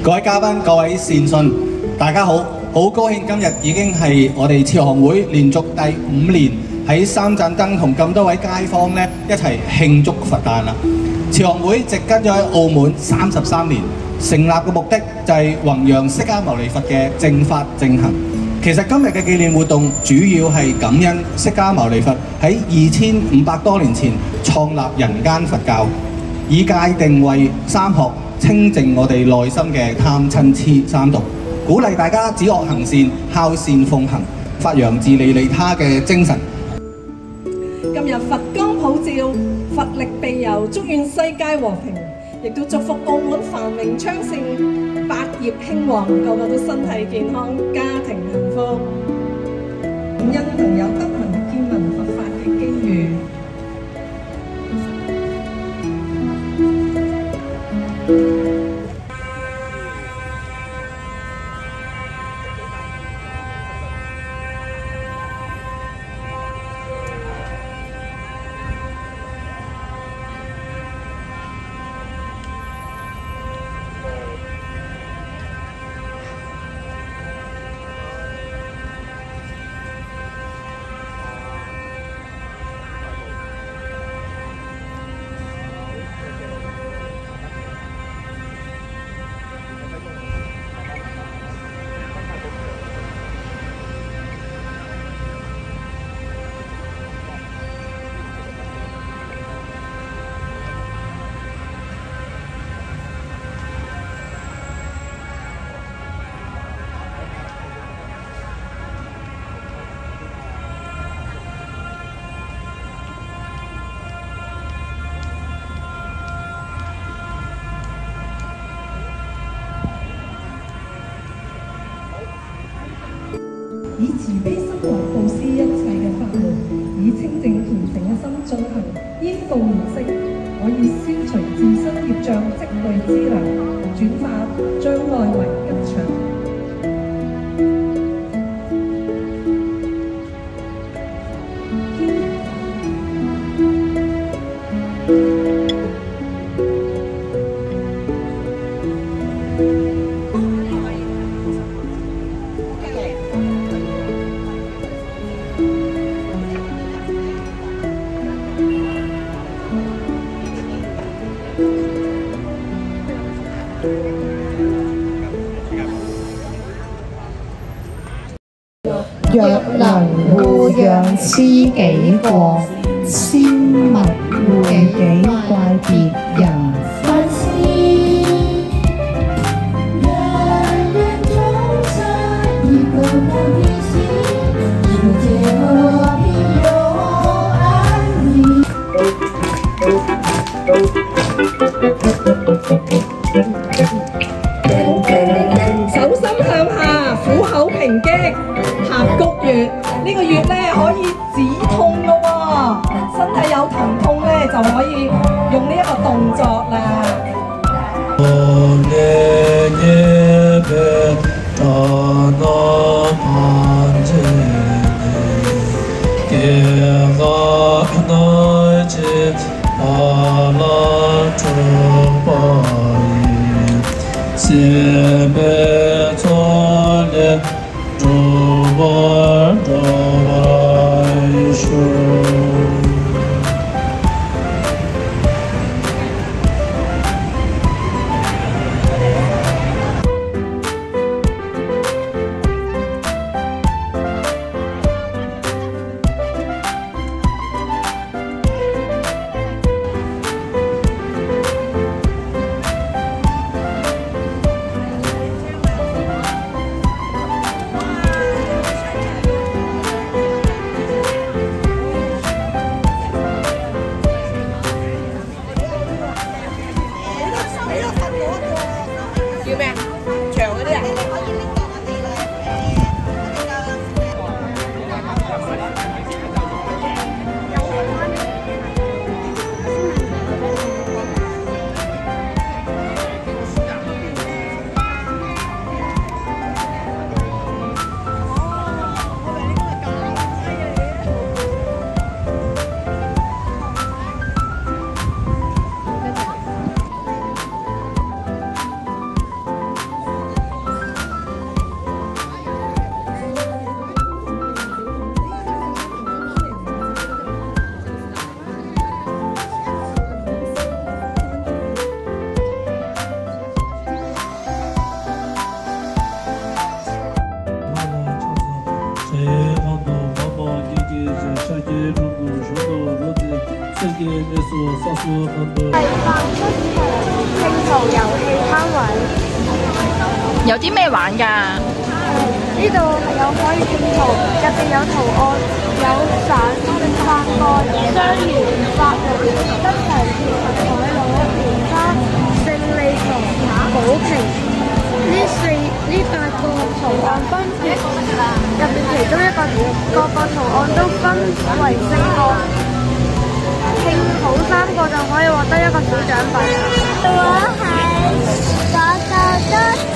各位嘉賓、各位善信，大家好！好高興今日已經係我哋慈航會連續第5年喺三盞燈同咁多位街坊咧一齊慶祝佛誕啦！慈航會植根咗喺澳門33年，成立嘅目的就係弘揚釋迦牟尼佛嘅正法正行。其實今日嘅紀念活動主要係感恩釋迦牟尼佛喺2500多年前創立人間佛教，以戒定慧三學清淨我哋內心嘅貪嗔痴三毒，鼓勵大家止惡行善、孝善奉行，發揚自利利他嘅精神。今日佛光普照，佛力庇佑，祝願世界和平，亦都祝福澳門繁榮昌盛、百業興旺，個個都身體健康、家庭幸福。感恩朋友得聞見聞佛法嘅機遇。以慈悲心來布施一切嘅法門，以清淨虔誠嘅心進行，依教儀式，可以消除自身業障積累資糧，轉化障礙為吉祥。若能護養知己過，千勿護己怪別人。凡事人人種下一顆菩提心，世界和平又安寧。手心向下，虎口平擊，合谷穴。呢個穴咧可以止痛㗎喎，身體有疼痛咧就可以用呢一個動作啦。世界所說出很多。係發出拼圖遊戲攤位，有啲咩玩㗎？呢度有可以拼圖，入邊有圖案，有散發蓋、雙魚、法律、真齊條、海螺、蓮花、勝利圖、寶瓶。呢8個圖案分別入邊其中一個各個圖案都分為4個，拼好3個就可以獲得一個小獎品。我係個個都長